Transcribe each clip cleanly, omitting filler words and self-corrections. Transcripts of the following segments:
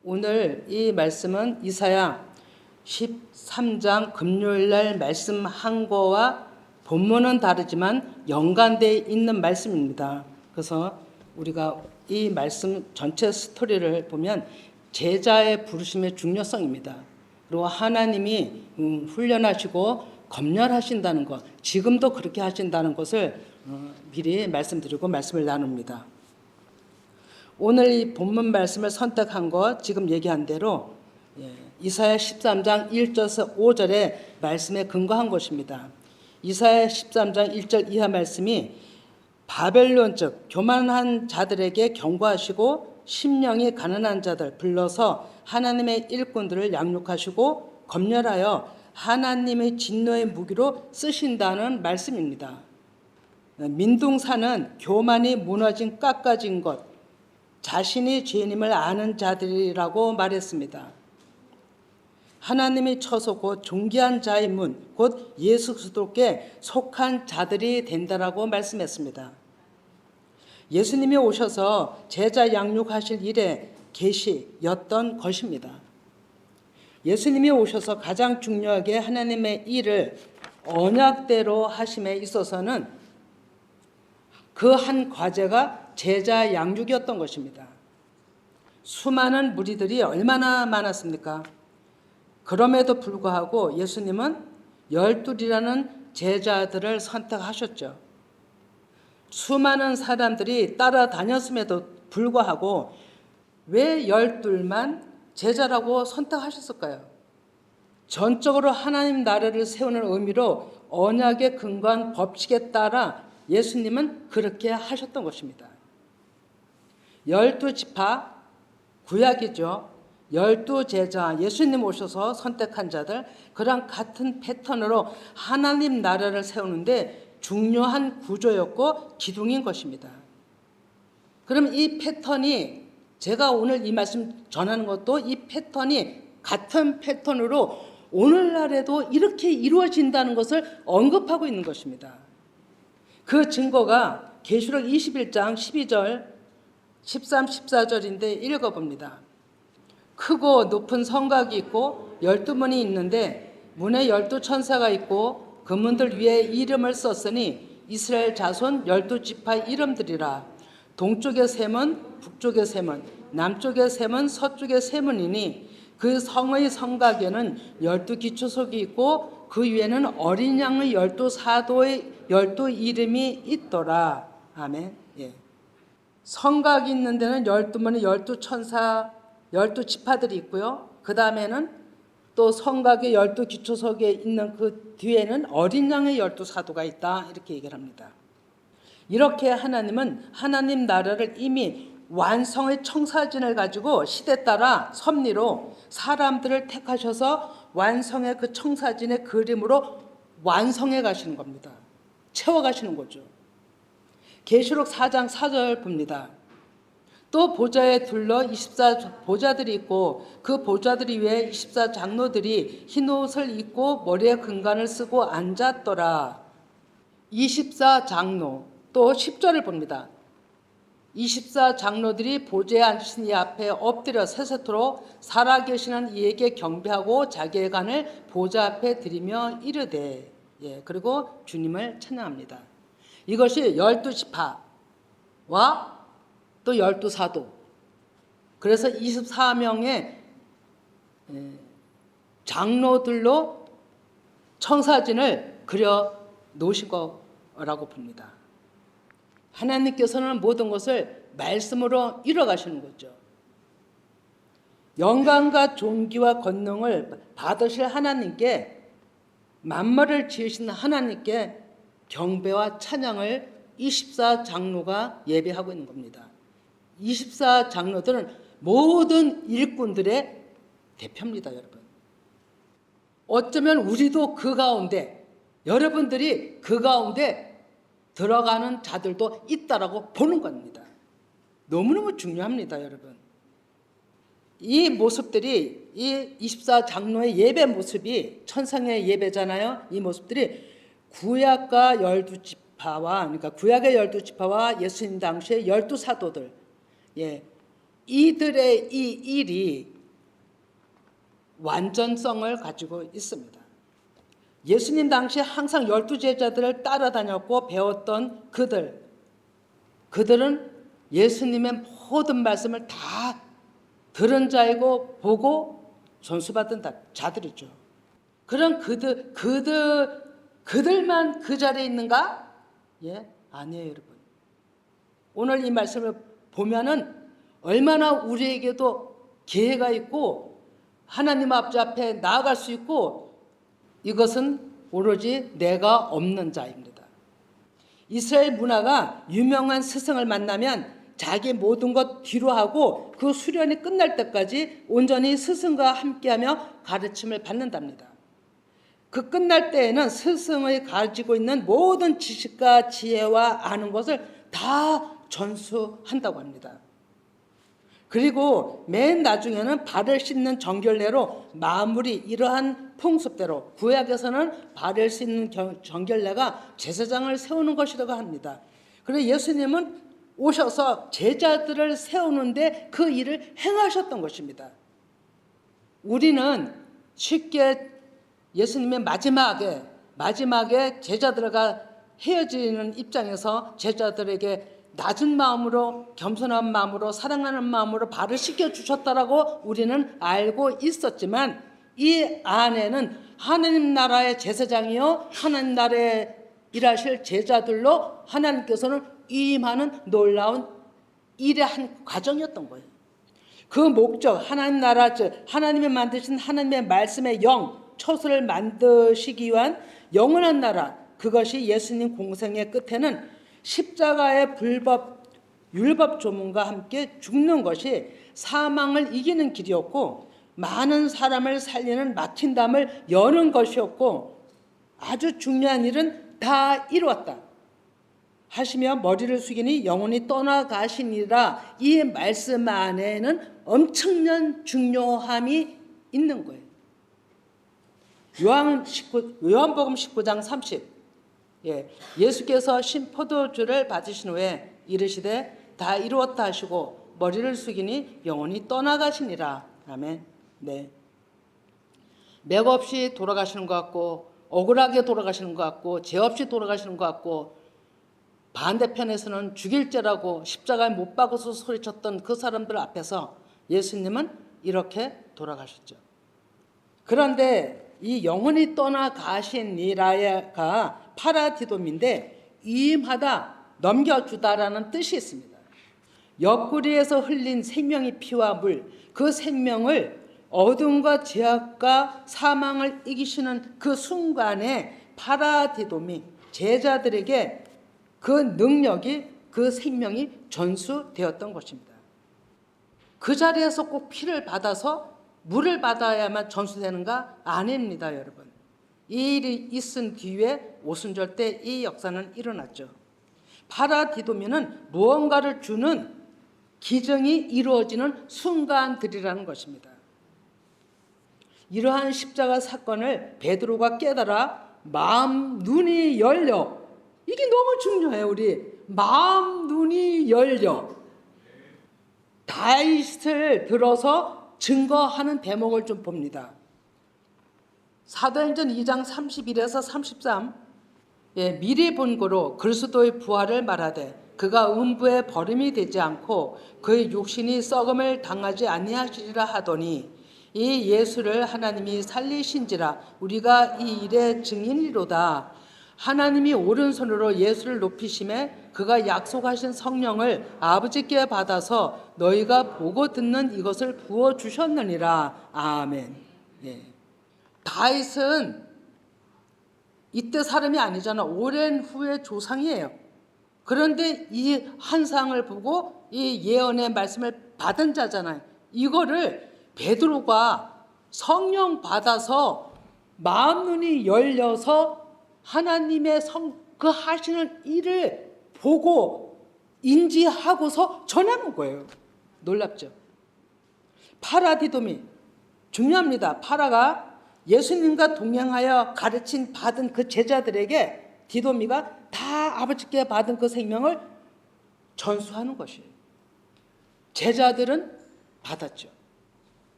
오늘 이 말씀은 이사야 13장 금요일날 말씀한 거와 본문은 다르지만 연관되어 있는 말씀입니다. 그래서 우리가 이 말씀 전체 스토리를 보면 제자의 부르심의 중요성입니다. 그리고 하나님이 훈련하시고 검열하신다는 것, 지금도 그렇게 하신다는 것을 미리 말씀드리고 말씀을 나눕니다. 오늘 이 본문 말씀을 선택한 것, 지금 얘기한 대로 이사야 13장 1절에서 5절의 말씀에 근거한 것입니다. 이사야 13장 1절 이하 말씀이 바벨론 즉 교만한 자들에게 경고하시고 심령이 가난한 자들 불러서 하나님의 일꾼들을 양육하시고 검열하여 하나님의 진노의 무기로 쓰신다는 말씀입니다. 민둥사는 교만이 무너진 깎아진 것, 자신이 죄인임을 아는 자들이라고 말했습니다. 하나님이 처소고 존귀한 자의 문, 곧 예수 그리스도께 속한 자들이 된다라고 말씀했습니다. 예수님이 오셔서 제자 양육하실 일에 계시였던 것입니다. 예수님이 오셔서 가장 중요하게 하나님의 일을 언약대로 하심에 있어서는 그 한 과제가 제자 양육이었던 것입니다. 수많은 무리들이 얼마나 많았습니까? 그럼에도 불구하고 예수님은 12이라는 제자들을 선택하셨죠. 수많은 사람들이 따라다녔음에도 불구하고 왜 12만 제자라고 선택하셨을까요? 전적으로 하나님 나라를 세우는 의미로 언약에 근거한 법칙에 따라 예수님은 그렇게 하셨던 것입니다. 12지파, 구약이죠. 12제자, 예수님 오셔서 선택한 자들, 그런 같은 패턴으로 하나님 나라를 세우는데 중요한 구조였고 기둥인 것입니다. 그럼 이 패턴이 제가 오늘 이 말씀 전하는 것도 이 패턴이 같은 패턴으로 오늘날에도 이렇게 이루어진다는 것을 언급하고 있는 것입니다. 그 증거가 계시록 21장 12절, 13, 14절인데 읽어봅니다. 크고 높은 성곽이 있고 12문이 있는데 문에 12천사가 있고 그 문들 위에 이름을 썼으니 이스라엘 자손 12지파 이름들이라. 동쪽의 셈은 북쪽의 셈은 남쪽의 셈은 서쪽의 셈은이니 그 성의 성곽에는 12기초석이 있고 그 위에는 어린 양의 12사도의 12이름이 있더라. 아멘. 예. 성곽이 있는 데는 12문이 12천사 12지파들이 있고요. 그 다음에는 또 성곽의 12기초석에 있는 그 뒤에는 어린 양의 12사도가 있다. 이렇게 얘기를 합니다. 이렇게 하나님은 하나님 나라를 이미 완성의 청사진을 가지고 시대 따라 섭리로 사람들을 택하셔서 완성의 그 청사진의 그림으로 완성해 가시는 겁니다. 채워 가시는 거죠. 계시록 4장 4절 봅니다. 또 보좌에 둘러 24보좌들이 있고 그 보좌들이 위에 24장로들이 흰 옷을 입고 머리에 금관을 쓰고 앉았더라. 24장로 또 10절을 봅니다. 24장로들이 보좌에 앉으신 이 앞에 엎드려 세세토록 살아계시는 이에게 경배하고 자기의 간을 보좌 앞에 드리며 이르되 그리고 주님을 찬양합니다. 이것이 12지파와 또 12사도 그래서 24명의 장로들로 청사진을 그려 놓으신 거라고 봅니다. 하나님께서는 모든 것을 말씀으로 이뤄가시는 거죠. 영광과 존귀와 권능을 받으실 하나님께 만물을 지으신 하나님께 경배와 찬양을 24장로가 예배하고 있는 겁니다. 24장로들은 모든 일꾼들의 대표입니다, 여러분. 어쩌면 우리도 그 가운데, 여러분들이 그 가운데 들어가는 자들도 있다라고 보는 겁니다. 너무너무 중요합니다, 여러분. 이 모습들이, 이 24장로의 예배 모습이 천상의 예배잖아요. 이 모습들이 구약과 12지파와, 그러니까 구약의 12지파와 예수님 당시의 12사도들, 이들의 이 일이 완전성을 가지고 있습니다. 예수님 당시 항상 12제자들을 따라다녔고 배웠던 그들은 예수님의 모든 말씀을 다 들은 자이고 보고 전수받은 자들이죠. 그런 그들만 그 자리에 있는가? 예, 아니에요, 여러분. 오늘 이 말씀을 보면은 얼마나 우리에게도 기회가 있고 하나님 앞에 나아갈 수 있고, 이것은 오로지 내가 없는 자입니다. 이스라엘 문화가 유명한 스승을 만나면 자기 모든 것 뒤로 하고 그 수련이 끝날 때까지 온전히 스승과 함께하며 가르침을 받는답니다. 그 끝날 때에는 스승의 가지고 있는 모든 지식과 지혜와 아는 것을 다 전수한다고 합니다. 그리고 맨 나중에는 발을 씻는 정결례로 마무리, 이러한 풍습대로 구약에서는 발을 씻는 정결례가 제사장을 세우는 것이라고 합니다. 그리고 예수님은 오셔서 제자들을 세우는데 그 일을 행하셨던 것입니다. 우리는 쉽게 예수님의 마지막에 제자들과 헤어지는 입장에서 제자들에게 낮은 마음으로, 겸손한 마음으로, 사랑하는 마음으로 발을 씻겨주셨다라고 우리는 알고 있었지만, 이 안에는 하나님 나라의 제사장이요 하나님 나라에 일하실 제자들로 하나님께서는 임하는 놀라운 일의 한 과정이었던 거예요. 그 목적, 하나님 나라, 즉 하나님이 만드신 하나님의 말씀의 영, 처소를 만드시기 위한 영원한 나라, 그것이 예수님 공생의 끝에는 십자가의 율법 조문과 함께 죽는 것이 사망을 이기는 길이었고, 많은 사람을 살리는 막힌 담을 여는 것이었고, 아주 중요한 일은 다 이루었다 하시며 머리를 숙이니 영혼이 떠나가시니라. 이 말씀 안에는 엄청난 중요함이 있는 거예요. 요한복음 19장 30. 예수께서 신 포도주를 받으신 후에 이르시되 다 이루었다 하시고 머리를 숙이니 영혼이 떠나가시니라. 아멘. 네. 맥없이 돌아가시는 것 같고, 억울하게 돌아가시는 것 같고, 죄 없이 돌아가시는 것 같고, 반대편에서는 죽일죄라고 십자가에 못 박아서 소리쳤던 그 사람들 앞에서 예수님은 이렇게 돌아가셨죠. 그런데 이 영혼이 떠나가시니라가 파라디돔인데 임하다, 넘겨주다라는 뜻이 있습니다. 옆구리에서 흘린 생명의 피와 물, 그 생명을 어둠과 죄악과 사망을 이기시는 그 순간에 파라디돔이 제자들에게 그 능력이, 그 생명이 전수되었던 것입니다. 그 자리에서 꼭 피를 받아서 물을 받아야만 전수되는가? 아닙니다, 여러분. 이 일이 있은 뒤에 오순절 때 이 역사는 일어났죠. 파라디도미는 무언가를 주는 기정이 이루어지는 순간들이라는 것입니다. 이러한 십자가 사건을 베드로가 깨달아 마음 눈이 열려, 이게 너무 중요해요. 우리 마음 눈이 열려 다윗을 들어서 증거하는 대목을 좀 봅니다. 사도행전 2장 31에서 33. 미리 본고로 그리스도의 부활을 말하되 그가 음부에 버림이 되지 않고 그의 육신이 썩음을 당하지 아니하시리라 하더니 이 예수를 하나님이 살리신지라 우리가 이 일의 증인이로다. 하나님이 오른손으로 예수를 높이심에 그가 약속하신 성령을 아버지께 받아서 너희가 보고 듣는 이것을 부어주셨느니라. 아멘. 다윗은 이때 사람이 아니잖아. 오랜 후의 조상이에요. 그런데 이 환상을 보고 이 예언의 말씀을 받은 자잖아요. 이거를 베드로가 성령 받아서 마음 눈이 열려서 하나님의 그 하시는 일을 보고 인지하고서 전하는 거예요. 놀랍죠? 파라디돔이 중요합니다. 파라가 예수님과 동행하여 가르친 받은 그 제자들에게 디도미가 다 아버지께 받은 그 생명을 전수하는 것이에요. 제자들은 받았죠.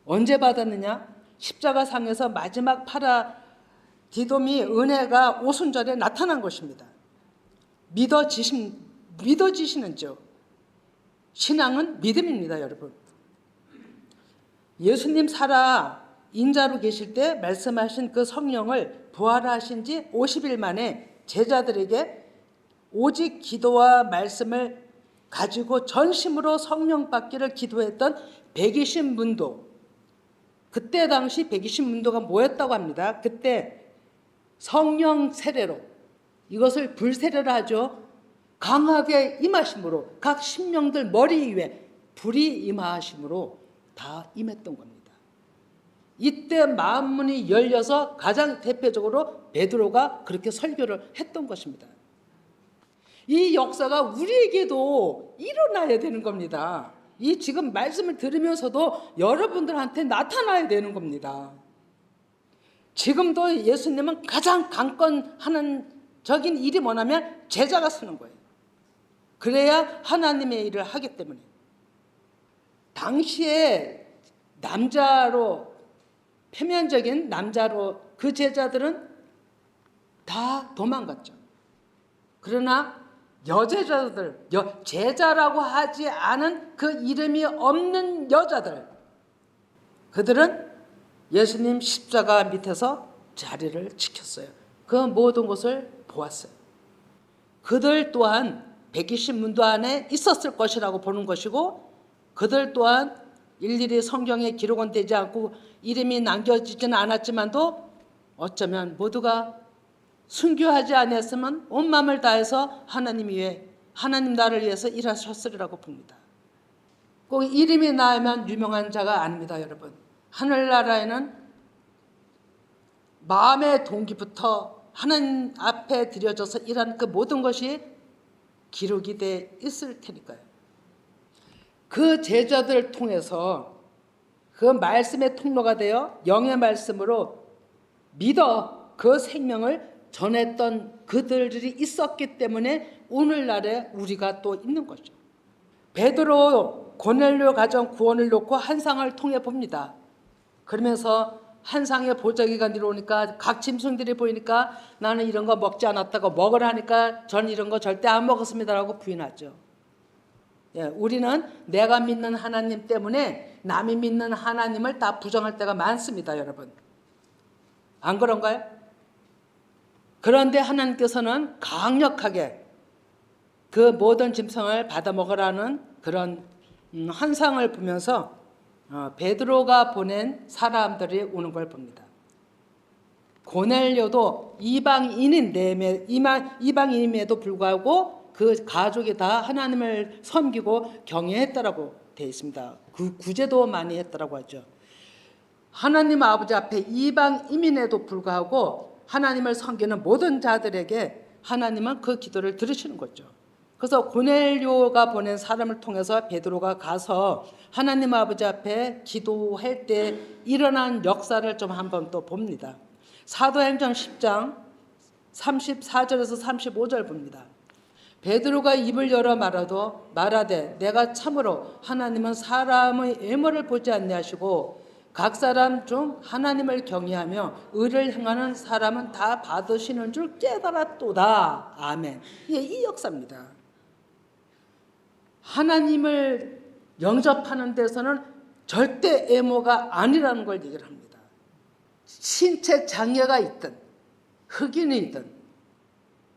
언제 받았느냐? 십자가상에서 마지막 파라디돔이 은혜가 오순절에 나타난 것입니다. 믿어지시는지요? 신앙은 믿음입니다, 여러분. 예수님 살아 인자로 계실 때 말씀하신 그 성령을 부활하신 지 50일 만에 제자들에게 오직 기도와 말씀을 가지고 전심으로 성령 받기를 기도했던 120문도, 그때 당시 120문도가 뭐였다고 합니다. 그때 성령 세례로, 이것을 불세례라 하죠. 강하게 임하심으로 각 신령들 머리 위에 불이 임하심으로 다 임했던 겁니다. 이때 만문이 열려서 가장 대표적으로 베드로가 그렇게 설교를 했던 것입니다. 이 역사가 우리에게도 일어나야 되는 겁니다. 이 지금 말씀을 들으면서도 여러분들한테 나타나야 되는 겁니다. 지금도 예수님은 가장 강권하는 적인 일이 뭐냐면 제자가 쓰는 거예요. 그래야 하나님의 일을 하기 때문에. 당시에 남자로, 표면적인 남자로 그 제자들은 다 도망갔죠. 그러나 여제자들, 제자라고 하지 않은 그 이름이 없는 여자들, 그들은 예수님 십자가 밑에서 자리를 지켰어요. 그 모든 것을 보았어요. 그들 또한 120문도 안에 있었을 것이라고 보는 것이고, 그들 또한 일일이 성경에 기록은 되지 않고 이름이 남겨지지는 않았지만도 어쩌면 모두가 순교하지 아니했으면 온 마음을 다해서 하나님 나라를 위해서 일하셨으리라고 봅니다. 꼭 이름이 나오면 유명한 자가 아닙니다, 여러분. 하늘나라에는 마음의 동기부터 하나님 앞에 드려져서 일한 그 모든 것이 기록이 돼 있을 테니까요. 그 제자들을 통해서 그 말씀의 통로가 되어 영의 말씀으로 믿어 그 생명을 전했던 그들이 있었기 때문에 오늘날에 우리가 또 있는 거죠. 베드로 고넬료 가정 구원을 놓고 한상을 통해 봅니다. 그러면서 한상에 보자기가 내려오니까 각 짐승들이 보이니까 나는 이런 거 먹지 않았다고 먹으라 하니까 전 이런 거 절대 안 먹었습니다라고 부인하죠. 예, 우리는 내가 믿는 하나님 때문에 남이 믿는 하나님을 다 부정할 때가 많습니다, 여러분. 안 그런가요? 그런데 하나님께서는 강력하게 그 모든 짐승을 받아 먹으라는 그런 환상을 보면서 베드로가 보낸 사람들이 오는 걸 봅니다. 고넬료도 이방인임에도 불구하고 그 가족이 다 하나님을 섬기고 경외했다라고 되어 있습니다. 그 구제도 많이 했다라고 하죠. 하나님 아버지 앞에 이방인임에도 불구하고 하나님을 섬기는 모든 자들에게 하나님은 그 기도를 들으시는 거죠. 그래서 고넬료가 보낸 사람을 통해서 베드로가 가서 하나님 아버지 앞에 기도할 때 일어난 역사를 좀 한번 또 봅니다. 사도행전 10장 34절에서 35절 봅니다. 베드로가 입을 열어 말하되 내가 참으로 하나님은 사람의 외모를 보지 아니하시고 각 사람 중 하나님을 경외하며 의를 행하는 사람은 다 받으시는 줄 깨달았도다. 아멘. 이 역사입니다. 하나님을 영접하는 데서는 절대 애모가 아니라는 걸 얘기를 합니다. 신체 장애가 있든 흑인이 있든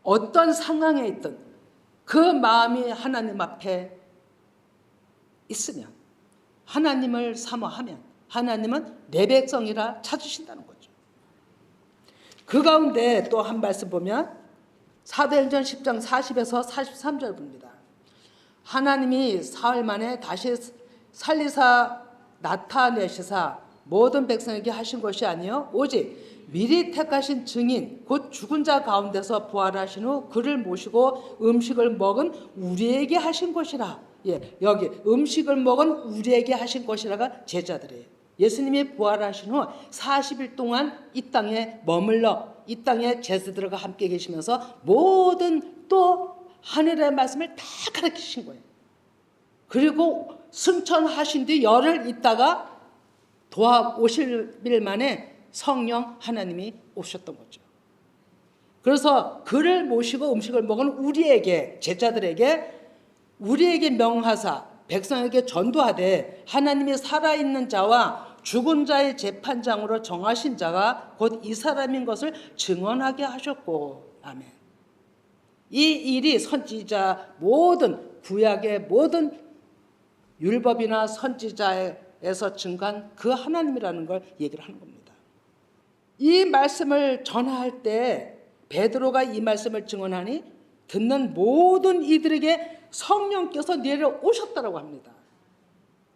어떤 상황에 있든 그 마음이 하나님 앞에 있으면, 하나님을 사모하면 하나님은 내 백성이라 찾으신다는 거죠. 그 가운데 또 한 말씀 보면 사도행전 10장 40에서 43절 봅니다. 하나님이 사흘 만에 다시 살리사 나타내시사 모든 백성에게 하신 것이 아니요 오직 미리 택하신 증인 곧 죽은 자 가운데서 부활하신 후 그를 모시고 음식을 먹은 우리에게 하신 것이라. 예, 여기 음식을 먹은 우리에게 하신 것이라가 제자들이에요. 예수님이 부활하신 후 40일 동안 이 땅에 머물러 이 땅에 제자들과 함께 계시면서 모든 또 하늘의 말씀을 다 가르치신 거예요. 그리고 승천하신 뒤 열흘 있다가 도합 50일 만에 성령 하나님이 오셨던 거죠. 그래서 그를 모시고 음식을 먹은 우리에게, 제자들에게, 우리에게 명하사 백성에게 전도하되 하나님이 살아있는 자와 죽은 자의 재판장으로 정하신 자가 곧 이 사람인 것을 증언하게 하셨고. 아멘. 이 일이 선지자 모든 구약의 모든 율법이나 선지자에서 증거한 그 하나님이라는 걸 얘기를 하는 겁니다. 이 말씀을 전할 때 베드로가 이 말씀을 증언하니 듣는 모든 이들에게 성령께서 내려오셨다고 합니다.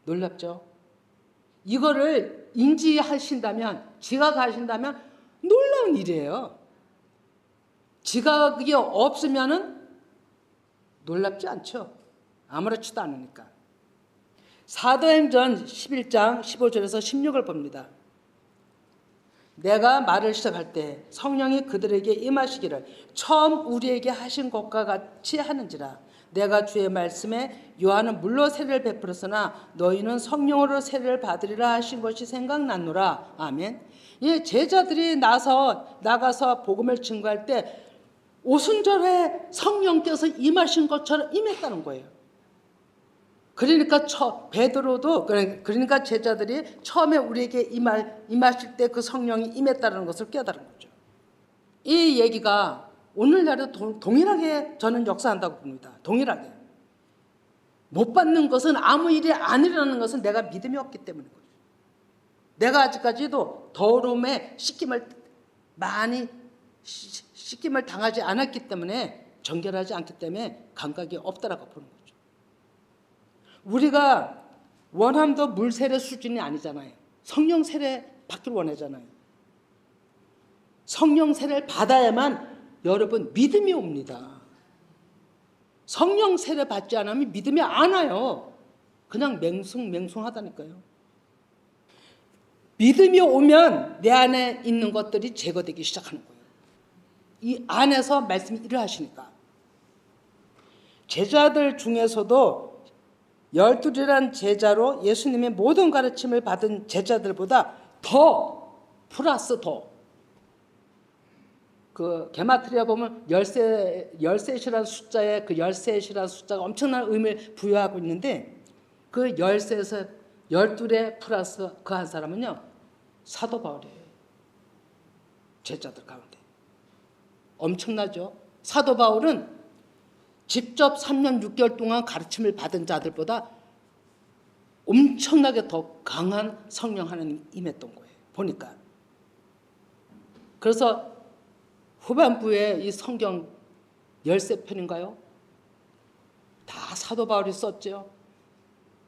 놀랍죠? 이거를 인지하신다면, 지각하신다면 놀라운 일이에요. 지각이 없으면은 놀랍지 않죠. 아무렇지도 않으니까. 사도행전 11장 15절에서 16을 봅니다. 내가 말을 시작할 때 성령이 그들에게 임하시기를 처음 우리에게 하신 것과 같이 하는지라. 내가 주의 말씀에 요한은 물로 세례를 베풀었으나 너희는 성령으로 세례를 받으리라 하신 것이 생각났노라. 아멘. 예, 제자들이 나가서 복음을 증거할 때 오순절에 성령께서 임하신 것처럼 임했다는 거예요. 그러니까 베드로도, 그러니까 제자들이 처음에 우리에게 임하실 때 그 성령이 임했다는 것을 깨달은 거죠. 이 얘기가 오늘날에도 동일하게 저는 역사한다고 봅니다. 동일하게. 못 받는 것은 아무 일이 아니라는 것은 내가 믿음이 없기 때문인 거죠. 내가 아직까지도 더러움에 씻김을 당하지 않았기 때문에, 정결하지 않기 때문에 감각이 없다라고 보는 거죠. 우리가 원함도 물 세례 수준이 아니잖아요. 성령 세례 받기를 원하잖아요. 성령 세례를 받아야만 여러분 믿음이 옵니다. 성령 세례 받지 않으면 믿음이 안 와요. 그냥 맹숭하다니까요. 믿음이 오면 내 안에 있는 것들이 제거되기 시작하는 거예요. 이 안에서 말씀이 일을 하시니까. 제자들 중에서도 12이란 제자로 예수님의 모든 가르침을 받은 제자들보다 플러스 그 게마트리아 보면 열셋이라는 숫자에 그 열셋이라는 숫자가 엄청난 의미를 부여하고 있는데, 그 열셋에서 12에 플러스 그 한 사람은요, 사도 바울이에요. 제자들 가운데. 엄청나죠? 사도 바울은 직접 3년 6개월 동안 가르침을 받은 자들보다 엄청나게 더 강한 성령 하나님 임했던 거예요. 보니까. 그래서 후반부에 이 성경 13편인가요? 다 사도 바울이 썼죠.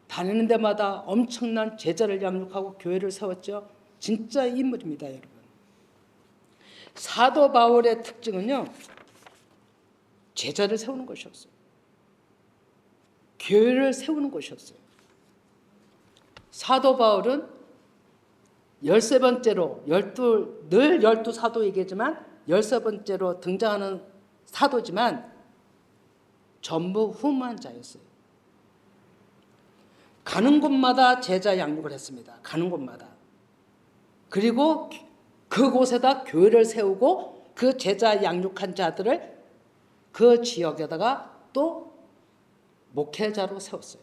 다니는 데마다 엄청난 제자를 양육하고 교회를 세웠죠. 진짜 인물입니다, 여러분. 사도 바울의 특징은요, 제자를 세우는 것이었어요. 교회를 세우는 것이었어요. 사도 바울은 13번째로, 늘 12사도 얘기지만 13번째로 등장하는 사도지만 전부 후무한 자였어요. 가는 곳마다 제자 양육을 했습니다. 가는 곳마다. 그리고 그곳에다 교회를 세우고 그 제자 양육한 자들을 그 지역에다가 또 목회자로 세웠어요.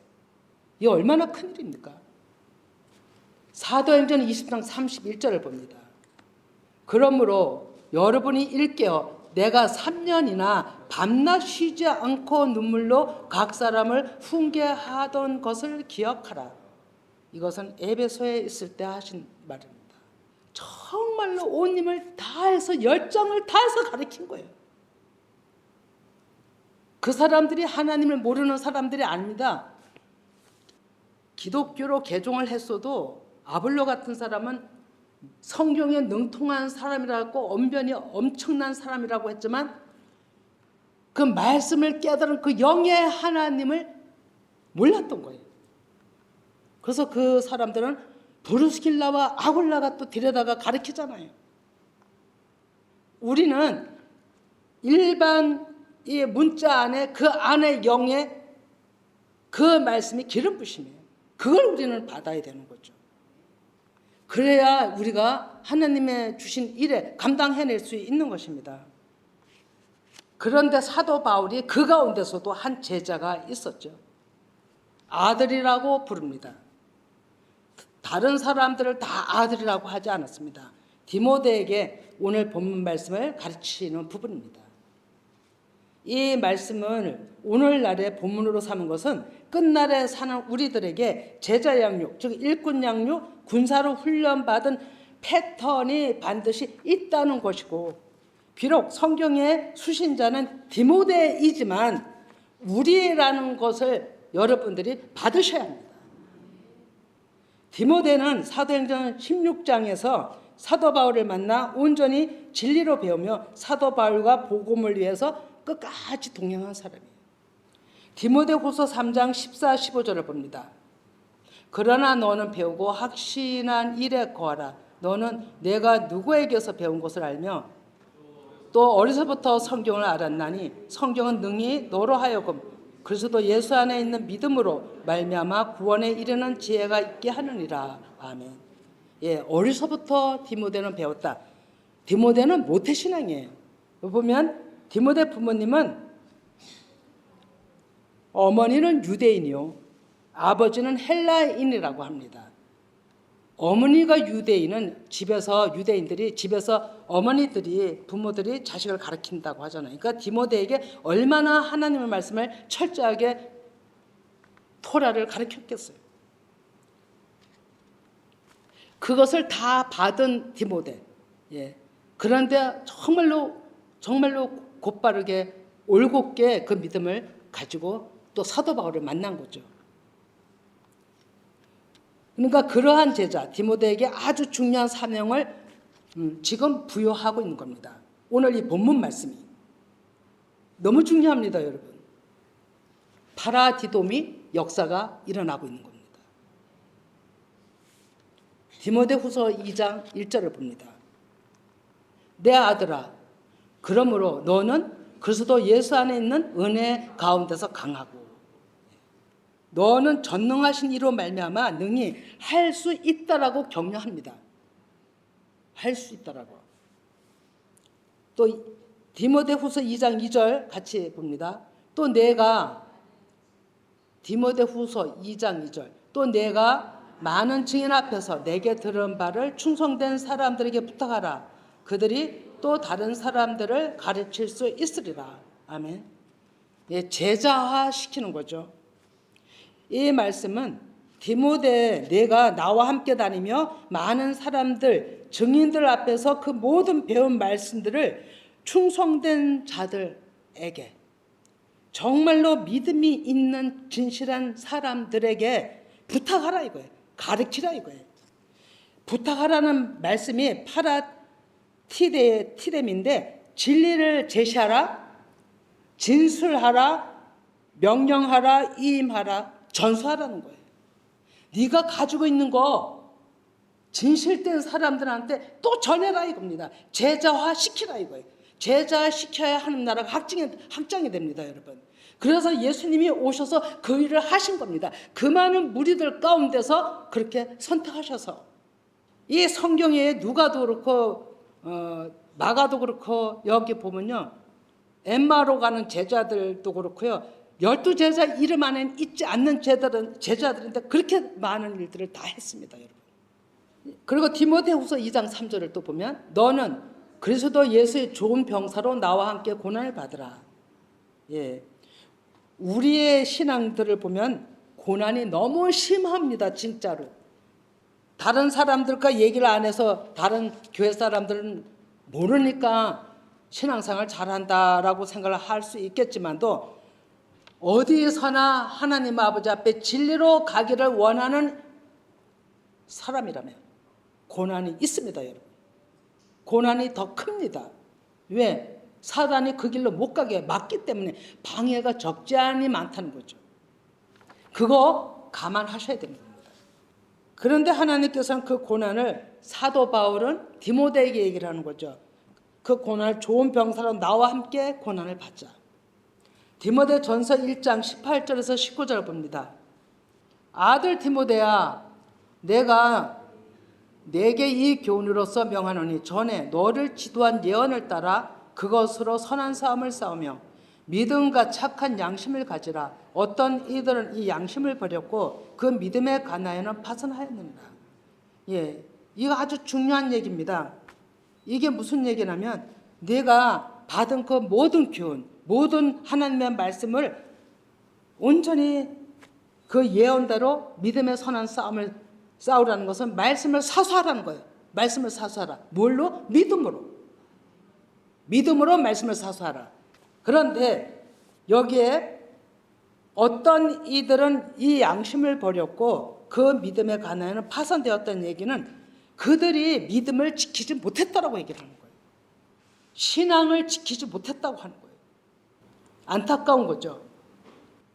이게 얼마나 큰 일입니까? 사도행전 20장 31절을 봅니다. 그러므로 여러분이 일깨어 내가 3년이나 밤낮 쉬지 않고 눈물로 각 사람을 훈계하던 것을 기억하라. 이것은 에베소에 있을 때 하신 말입니다. 정말로 온 힘을 다해서 열정을 다해서 가르친 거예요. 그 사람들이 하나님을 모르는 사람들이 아닙니다. 기독교로 개종을 했어도 아볼로 같은 사람은 성경에 능통한 사람이라고, 언변이 엄청난 사람이라고 했지만 그 말씀을 깨달은 그 영의 하나님을 몰랐던 거예요. 그래서 그 사람들은 브루스길라와 아굴라가 또 데려다가 가르치잖아요. 우리는 일반 이 문자 안에 그 안에 영의 그 말씀이 기름 부심이에요. 그걸 우리는 받아야 되는 거죠. 그래야 우리가 하나님의 주신 일에 감당해낼 수 있는 것입니다. 그런데 사도 바울이 그 가운데서도 한 제자가 있었죠. 아들이라고 부릅니다. 다른 사람들을 다 아들이라고 하지 않았습니다. 디모데에게 오늘 본문 말씀을 가르치는 부분입니다. 이 말씀을 오늘날의 본문으로 삼은 것은 끝날에 사는 우리들에게 제자 양육, 즉 일꾼 양육, 군사로 훈련받은 패턴이 반드시 있다는 것이고, 비록 성경의 수신자는 디모데이지만 우리라는 것을 여러분들이 받으셔야 합니다. 디모데는 사도행전 16장에서 사도 바울을 만나 온전히 진리로 배우며 사도 바울과 복음을 위해서 끝까지 동행한 사람이에요. 디모데후서 3장 14, 15절을 봅니다. 그러나 너는 배우고 확신한 일에 거하라. 너는 내가 누구에게서 배운 것을 알며 또 어려서부터 성경을 알았나니 성경은 능히 너로 하여금 그리스도 예수 안에 있는 믿음으로 말미암아 구원에 이르는 지혜가 있게 하느니라. 아멘. 예, 어려서부터 디모데는 배웠다. 디모데는 모태신앙이에요. 보면 디모데 부모님은 어머니는 유대인이요, 아버지는 헬라인이라고 합니다. 어머니가 유대인은 유대인들이 집에서 어머니들이 부모들이 자식을 가르친다고 하잖아요. 그러니까 디모데에게 얼마나 하나님의 말씀을 철저하게 토라를 가르쳤겠어요. 그것을 다 받은 디모데. 예. 그런데 정말로 곧바르게 올곧게 그 믿음을 가지고 또 사도 바울을 만난 거죠. 그러니까 그러한 제자 디모데에게 아주 중요한 사명을 지금 부여하고 있는 겁니다. 오늘 이 본문 말씀이 너무 중요합니다, 여러분. 파라디도미 역사가 일어나고 있는 겁니다. 디모데후서 2장 1절을 봅니다. 내 아들아, 그러므로 너는 그리스도 예수 안에 있는 은혜 가운데서 강하고 너는 전능하신 이로 말미암아 능히 할 수 있다라고 격려합니다. 할 수 있다라고. 또 디모데후서 2장 2절 같이 봅니다. 또 내가 디모데후서 2장 2절 또 내가 많은 증인 앞에서 내게 들은 바를 충성된 사람들에게 부탁하라. 그들이 또 다른 사람들을 가르칠 수 있으리라. 아멘. 예, 제자화 시키는 거죠. 이 말씀은 디모데 내가 나와 함께 다니며 많은 사람들, 증인들 앞에서 그 모든 배운 말씀들을 충성된 자들에게 정말로 믿음이 있는 진실한 사람들에게 부탁하라 이거예요. 가르치라 이거예요. 부탁하라는 말씀이 파라티뎀인데 진리를 제시하라, 진술하라, 명령하라, 이임하라, 전수하라는 거예요. 네가 가지고 있는 거 진실된 사람들한테 또 전해라 이겁니다. 제자화 시키라 이거예요. 제자 시켜야 하는 나라가 확장이 됩니다, 여러분. 그래서 예수님이 오셔서 그 일을 하신 겁니다. 그 많은 무리들 가운데서 그렇게 선택하셔서 이 성경에 누가도 그렇고 마가도 그렇고 여기 보면요, 엠마로 가는 제자들도 그렇고요, 12제자 이름 안에 있지 않는 제자들인데 그렇게 많은 일들을 다 했습니다, 여러분. 그리고 디모데후서 2장 3절을 또 보면 너는 그리스도 예수의 좋은 병사로 나와 함께 고난을 받으라. 예, 우리의 신앙들을 보면 고난이 너무 심합니다, 진짜로. 다른 사람들과 얘기를 안 해서 다른 교회 사람들은 모르니까 신앙생활 잘한다라고 생각을 할 수 있겠지만도 어디에서나 하나님 아버지 앞에 진리로 가기를 원하는 사람이라면 고난이 있습니다, 여러분. 고난이 더 큽니다. 왜? 사단이 그 길로 못 가게 막기 때문에 방해가 적지 않이 많다는 거죠. 그거 감안하셔야 됩니다. 그런데 하나님께서는 그 고난을 사도 바울은 디모데에게 얘기를 하는 거죠. 그 고난을 좋은 병사로 나와 함께 고난을 받자. 디모데 전서 1장 18절에서 19절을 봅니다. 아들 디모데야, 내가 내게 이 교훈으로서 명하노니 전에 너를 지도한 예언을 따라 그것으로 선한 싸움을 싸우며 믿음과 착한 양심을 가지라. 어떤 이들은 이 양심을 버렸고 그 믿음의 가나에는 파선하였느니라. 예, 이거 아주 중요한 얘기입니다. 이게 무슨 얘기냐면 내가 받은 그 모든 교훈, 모든 하나님의 말씀을 온전히 그 예언대로 믿음의 선한 싸움을 싸우라는 것은 말씀을 사수하라는 거예요. 말씀을 사수하라. 뭘로? 믿음으로. 믿음으로 말씀을 사수하라. 그런데 여기에 어떤 이들은 이 양심을 버렸고 그 믿음의 가나에는 파손되었다는 얘기는 그들이 믿음을 지키지 못했다라고 얘기를 하는 거예요. 신앙을 지키지 못했다고 하는 거예요. 안타까운 거죠.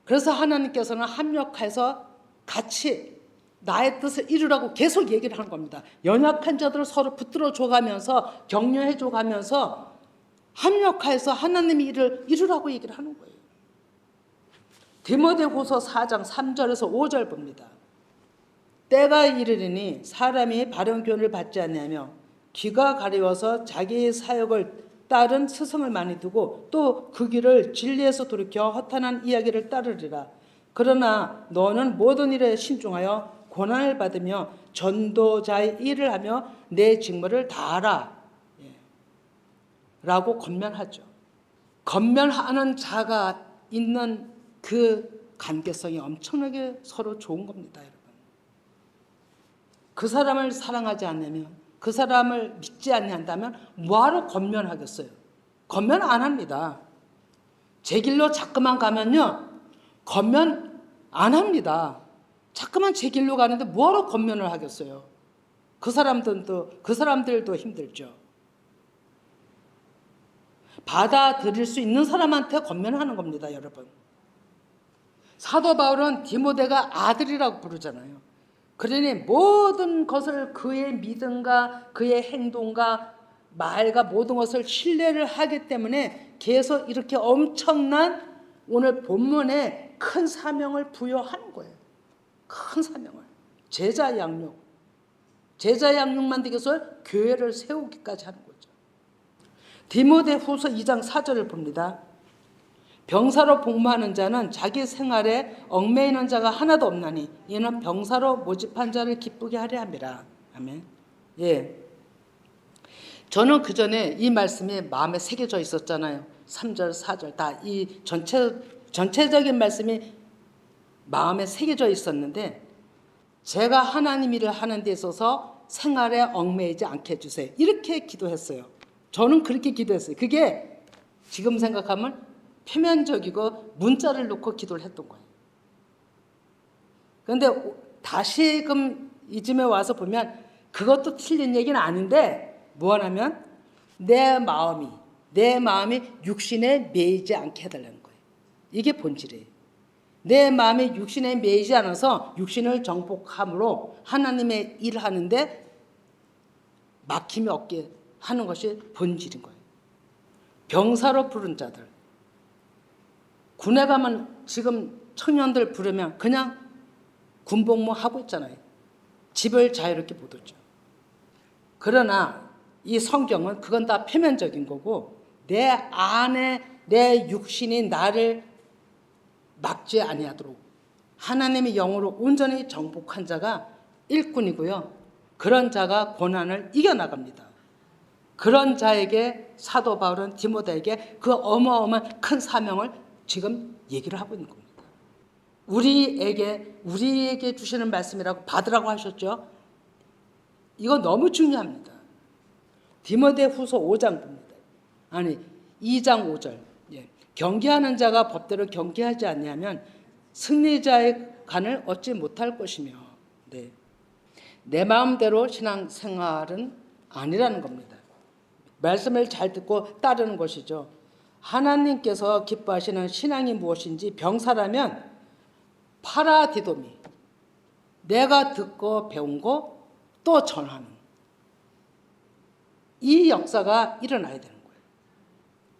그래서 하나님께서는 합력해서 같이 나의 뜻을 이루라고 계속 얘기를 하는 겁니다. 연약한 자들을 서로 붙들어 줘가면서 격려해 줘가면서 합력해서 하나님의 일을 이루라고 얘기를 하는 거예요. 디모데후서 4장 3절에서 5절 봅니다. 때가 이르리니 사람이 바른 교훈을 받지 아니하며 귀가 가려워서 자기의 사역을 따른 스승을 많이 두고 또 그 길을 진리에서 돌이켜 허탄한 이야기를 따르리라. 그러나 너는 모든 일에 신중하여 고난을 받으며 전도자의 일을 하며 내 직무를 다하라. 라고 권면하죠. 권면하는 자가 있는 그 관계성이 엄청나게 서로 좋은 겁니다, 여러분. 그 사람을 사랑하지 않으면, 그 사람을 믿지 않는다면 뭐하러 권면하겠어요? 권면 안 합니다. 제 길로 자꾸만 가면요, 권면 안 합니다. 자꾸만 제 길로 가는데 뭐하러 권면을 하겠어요? 그 사람들도 힘들죠. 받아들일 수 있는 사람한테 권면하는 겁니다, 여러분. 사도 바울은 디모데가 아들이라고 부르잖아요. 그러니 모든 것을 그의 믿음과 그의 행동과 말과 모든 것을 신뢰를 하기 때문에 계속 이렇게 엄청난 오늘 본문에 큰 사명을 부여하는 거예요. 큰 사명을. 제자 양육. 제자 양육 만들기 위해서 교회를 세우기까지 하는 거죠. 디모데후서 2장 4절을 봅니다. 병사로 복무하는 자는 자기 생활에 얽매이는 자가 하나도 없나니 이는 병사로 모집한 자를 기쁘게 하려 함이라. 아멘. 예. 저는 그 전에 이 말씀이 마음에 새겨져 있었잖아요. 3절, 4절 다 이 전체적인 말씀이 마음에 새겨져 있었는데 제가 하나님 일을 하는 데 있어서 생활에 얽매이지 않게 해주세요. 이렇게 기도했어요. 저는 그렇게 기도했어요. 그게 지금 생각하면 표면적이고 문자를 놓고 기도를 했던 거예요. 그런데 다시금 이쯤에 와서 보면 그것도 틀린 얘기는 아닌데 무엇하면 내 마음이 육신에 매이지 않게 해달라는 거예요. 이게 본질이에요. 내 마음이 육신에 매이지 않아서 육신을 정복함으로 하나님의 일을 하는데 막힘이 없게 하는 것이 본질인 거예요. 병사로 부른 자들. 군에 가면 지금 청년들 부르면 그냥 군복무 하고 있잖아요. 집을 자유롭게 못 오죠. 그러나 이 성경은 그건 다 표면적인 거고 내 안에 내 육신이 나를 막지 아니하도록 하나님의 영으로 온전히 정복한 자가 일꾼이고요. 그런 자가 고난을 이겨나갑니다. 그런 자에게 사도 바울은 디모데에게 그 어마어마한 큰 사명을 지금 얘기를 하고 있는 겁니다. 우리에게 주시는 말씀이라고 받으라고 하셨죠. 이거 너무 중요합니다. 디모데후서 5장 봅니다. 2장 5절. 예. 경계하는 자가 법대로 경계하지 아니하면 승리자의 간을 얻지 못할 것이며, 네. 내 마음대로 신앙생활은 아니라는 겁니다. 말씀을 잘 듣고 따르는 것이죠. 하나님께서 기뻐하시는 신앙이 무엇인지 병사라면 파라디도미, 내가 듣고 배운 거 또 전하는 이 역사가 일어나야 되는 거예요.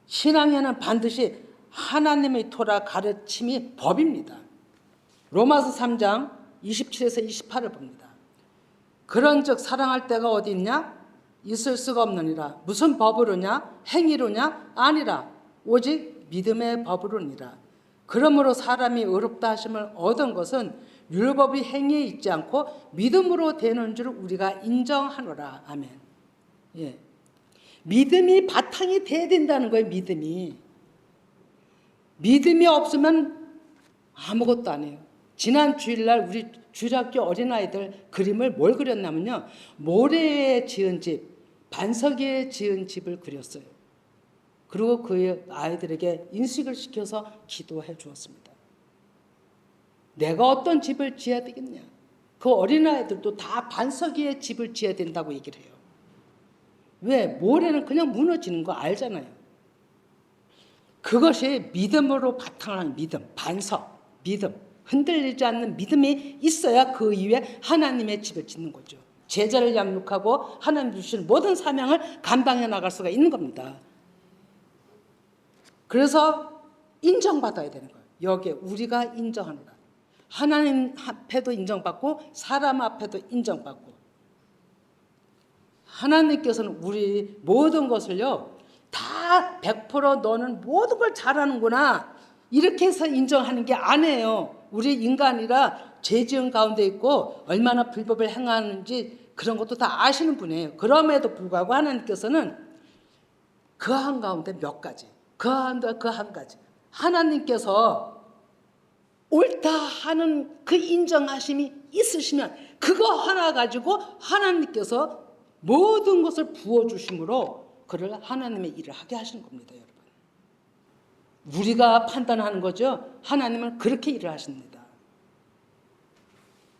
신앙에는 반드시 하나님의 토라 가르침이 법입니다. 로마서 3장 27에서 28을 봅니다. 그런즉 사랑할 때가 어디 있냐? 있을 수가 없느니라. 무슨 법으로냐? 행위로냐? 아니라 오직 믿음의 법으로니라. 그러므로 사람이 의롭다 하심을 얻은 것은 율법의 행위에 있지 않고 믿음으로 되는 줄 우리가 인정하노라. 아멘. 예. 믿음이 바탕이 돼야 된다는 거예요. 믿음이 없으면 아무것도 안 해요. 지난 주일날 우리 주일학교 어린아이들 그림을 뭘 그렸냐면요, 모래에 지은 집, 반석에 지은 집을 그렸어요. 그리고 그 아이들에게 인식을 시켜서 기도해 주었습니다. 내가 어떤 집을 지어야 되겠냐? 그 어린아이들도 다 반석 위에 집을 지어야 된다고 얘기를 해요. 왜? 모래는 그냥 무너지는 거 알잖아요. 그것이 믿음으로 바탕을 한 믿음, 반석, 믿음, 흔들리지 않는 믿음이 있어야 그 이후에 하나님의 집을 짓는 거죠. 제자를 양육하고 하나님 주신 모든 사명을 감당해 나갈 수가 있는 겁니다. 그래서 인정받아야 되는 거예요. 여기에 우리가 인정하노라. 하나님 앞에도 인정받고 사람 앞에도 인정받고. 하나님께서는 우리 모든 것을요, 다 100% 너는 모든 걸 잘하는구나 이렇게 해서 인정하는 게 아니에요. 우리 인간이라 죄 지은 가운데 있고 얼마나 불법을 행하는지 그런 것도 다 아시는 분이에요. 그럼에도 불구하고 하나님께서는 그 한가운데 몇 가지, 그 한 가지 하나님께서 옳다 하는 그 인정하심이 있으시면 그거 하나 가지고 하나님께서 모든 것을 부어주심으로 그를 하나님의 일을 하게 하시는 겁니다. 여러분, 우리가 판단하는 거죠. 하나님은 그렇게 일을 하십니다.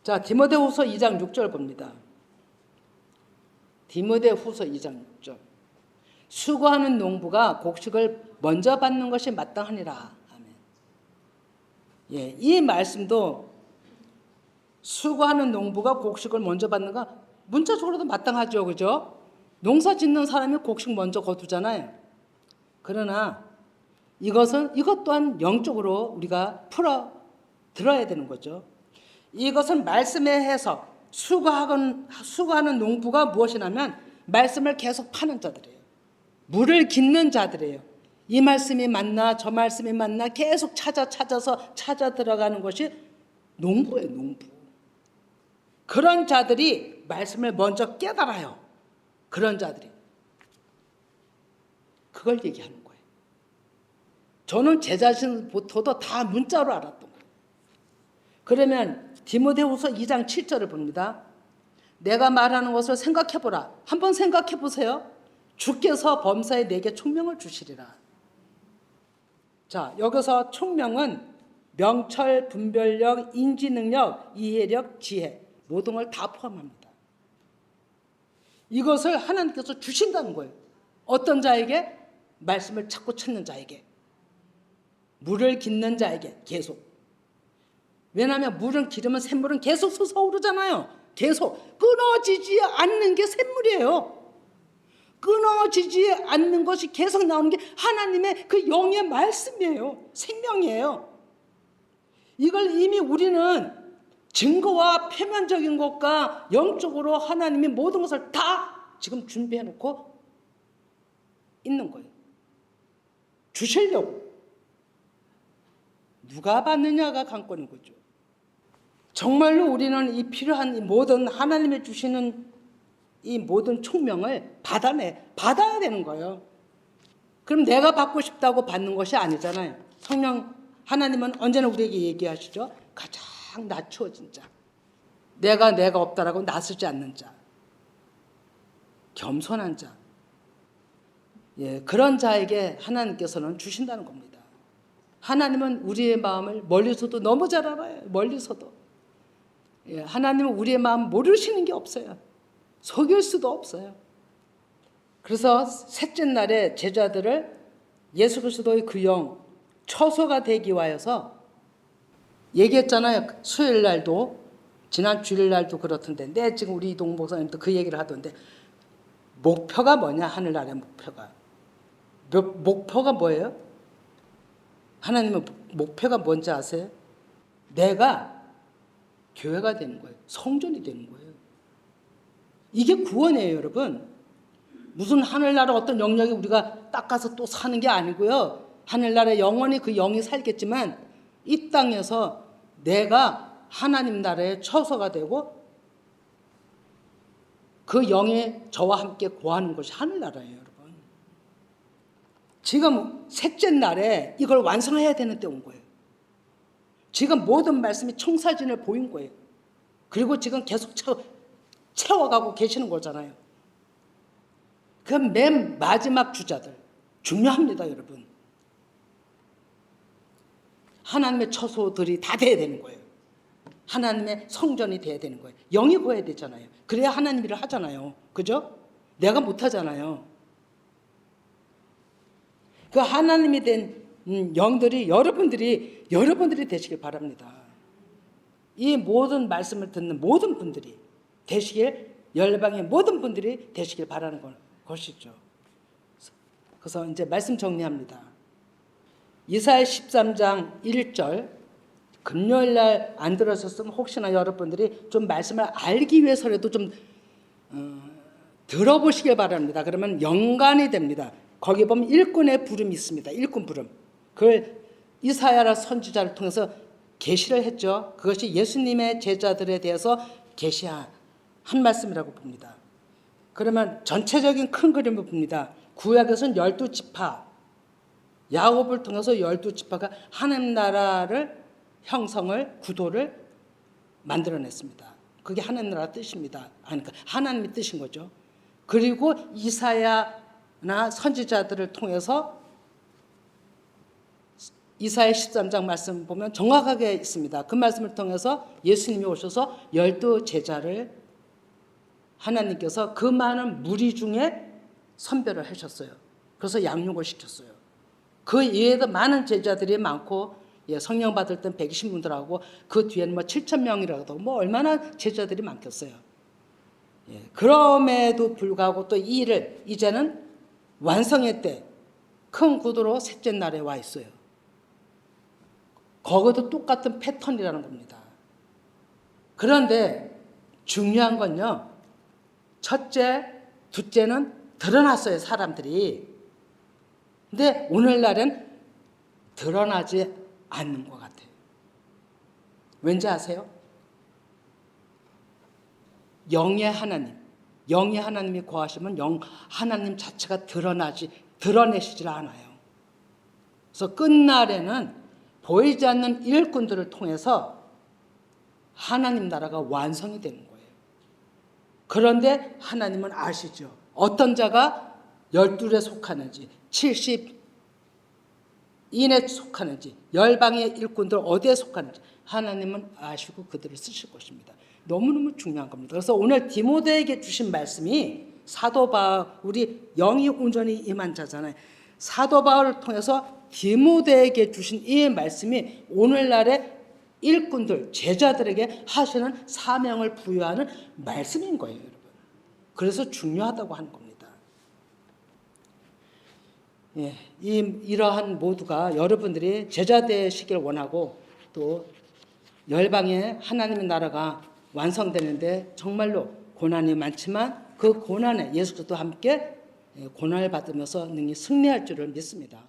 자, 디모데후서 2장 6절 봅니다. 디모데후서 2장 6절. 수고하는 농부가 곡식을 먼저 받는 것이 마땅하니라. 아멘. 예, 이 말씀도 수고하는 농부가 곡식을 먼저 받는 거 문자적으로도 마땅하죠, 그죠? 농사 짓는 사람이 곡식 먼저 거두잖아요. 그러나 이것 또한 영적으로 우리가 풀어 들어야 되는 거죠. 이것은 말씀의 해석, 수고하는 농부가 무엇이냐면 말씀을 계속 파는 자들이에요. 물을 깃는 자들이에요. 이 말씀이 맞나 저 말씀이 맞나 계속 찾아서 들어가는 것이 농부예요, 농부. 그런 자들이 말씀을 먼저 깨달아요. 그런 자들이. 그걸 얘기하는 거예요. 저는 제 자신부터도 다 문자로 알았던 거예요. 그러면 디모데후서 2장 7절을 봅니다. 내가 말하는 것을 생각해보라. 한번 생각해보세요. 주께서 범사에 내게 총명을 주시리라. 자, 여기서 총명은 명철, 분별력, 인지능력, 이해력, 지혜 모든 걸 다 포함합니다. 이것을 하나님께서 주신다는 거예요. 어떤 자에게? 말씀을 찾고 찾는 자에게. 물을 깃는 자에게 계속. 왜냐하면 물은 기르면 샘물은 계속 솟아오르잖아요. 계속 끊어지지 않는 게 샘물이에요. 끊어지지 않는 것이 계속 나오는 게 하나님의 그 영의 말씀이에요. 생명이에요. 이걸 이미 우리는 증거와 표면적인 것과 영적으로 하나님이 모든 것을 다 지금 준비해 놓고 있는 거예요. 주시려고. 누가 받느냐가 관건인 거죠. 정말로 우리는 이 필요한 이 모든 하나님이 주시는 이 모든 총명을 받아야 되는 거예요. 그럼 내가 받고 싶다고 받는 것이 아니잖아요. 성령 하나님은 언제나 우리에게 얘기하시죠. 가장 낮추어진 자, 내가 없다라고 나서지 않는 자, 겸손한 자, 예, 그런 자에게 하나님께서는 주신다는 겁니다. 하나님은 우리의 마음을 멀리서도 너무 잘 알아요. 멀리서도. 예, 하나님은 우리의 마음 모르시는 게 없어요. 속일 수도 없어요. 그래서 셋째 날에 제자들을 예수 그리스도의 그 영 처소가 되기 위하여서 얘기했잖아요. 수요일 날도 지난 주일 날도 그렇던데 지금 우리 이동 목사님도 그 얘기를 하던데 목표가 뭐냐? 하늘나라의 목표가 뭐예요? 하나님의 목표가 뭔지 아세요? 내가 교회가 되는 거예요. 성전이 되는 거예요. 이게 구원이에요, 여러분. 무슨 하늘나라 어떤 영역이 우리가 딱 가서 또 사는 게 아니고요. 하늘나라에 영원히 그 영이 살겠지만 이 땅에서 내가 하나님 나라의 처소가 되고 그 영이 저와 함께 거하는 것이 하늘나라예요, 여러분. 지금 셋째 날에 이걸 완성해야 되는 때 온 거예요. 지금 모든 말씀이 청사진을 보인 거예요. 그리고 지금 계속 채워가고 계시는 거잖아요. 그 맨 마지막 주자들 중요합니다, 여러분. 하나님의 처소들이 다 돼야 되는 거예요. 하나님의 성전이 돼야 되는 거예요. 영이 거해야 되잖아요. 그래야 하나님 일을 하잖아요. 그죠? 내가 못하잖아요. 그 하나님이 된 영들이 여러분들이 되시길 바랍니다. 이 모든 말씀을 듣는 모든 분들이 되시길, 열방의 모든 분들이 되시길 바라는 것이죠. 그래서 이제 말씀 정리합니다. 이사야 13장 1절, 금요일 날 안 들으셨으면 혹시나 여러분들이 좀 말씀을 알기 위해서라도 좀 들어보시길 바랍니다. 그러면 연관이 됩니다. 거기 보면 일꾼의 부름이 있습니다. 일꾼 부름. 그걸 이사야라 선지자를 통해서 계시를 했죠. 그것이 예수님의 제자들에 대해서 계시한 말씀이라고 봅니다. 그러면 전체적인 큰 그림을 봅니다. 구약에서는 12지파, 야곱을 통해서 12지파가 하나님 나라를 형성을, 구도를 만들어냈습니다. 그게 하나님 나라 뜻입니다. 그러니까 하나님의 뜻인 거죠. 그리고 이사야나 선지자들을 통해서 이사야 13장 말씀 보면 정확하게 있습니다. 그 말씀을 통해서 예수님이 오셔서 12제자를 하나님께서 그 많은 무리 중에 선별을 하셨어요. 그래서 양육을 시켰어요. 그 이외에도 많은 제자들이 많고, 성령 받을 땐 120분들하고 그 뒤에는 7,000명이라도 얼마나 제자들이 많겠어요. 그럼에도 불구하고 또 이 일을 이제는 완성의 때 큰 구도로 셋째 날에 와 있어요. 거기도 똑같은 패턴이라는 겁니다. 그런데 중요한 건요, 첫째, 둘째는 드러났어요, 사람들이. 근데 오늘날은 드러나지 않는 것 같아요. 왠지 아세요? 영의 하나님이 거하시면 하나님 자체가 드러내시질 않아요. 그래서 끝날에는 보이지 않는 일꾼들을 통해서 하나님 나라가 완성이 되는 거예요. 그런데 하나님은 아시죠? 어떤 자가 12에 속하는지, 70인에 속하는지, 열방의 일꾼들 어디에 속하는지 하나님은 아시고 그들을 쓰실 것입니다. 너무너무 중요한 겁니다. 그래서 오늘 디모데에게 주신 말씀이 사도 바울이 영이 온전히 임한 자잖아요. 사도 바울을 통해서 디모데에게 주신 이 말씀이 오늘날의 일꾼들, 제자들에게 하시는 사명을 부여하는 말씀인 거예요, 여러분. 그래서 중요하다고 하는 겁니다. 이러한 모두가 여러분들이 제자 되시길 원하고, 또 열방의 하나님의 나라가 완성되는데 정말로 고난이 많지만 그 고난에 예수 그리스도와 함께 고난을 받으면서 능히 승리할 줄을 믿습니다.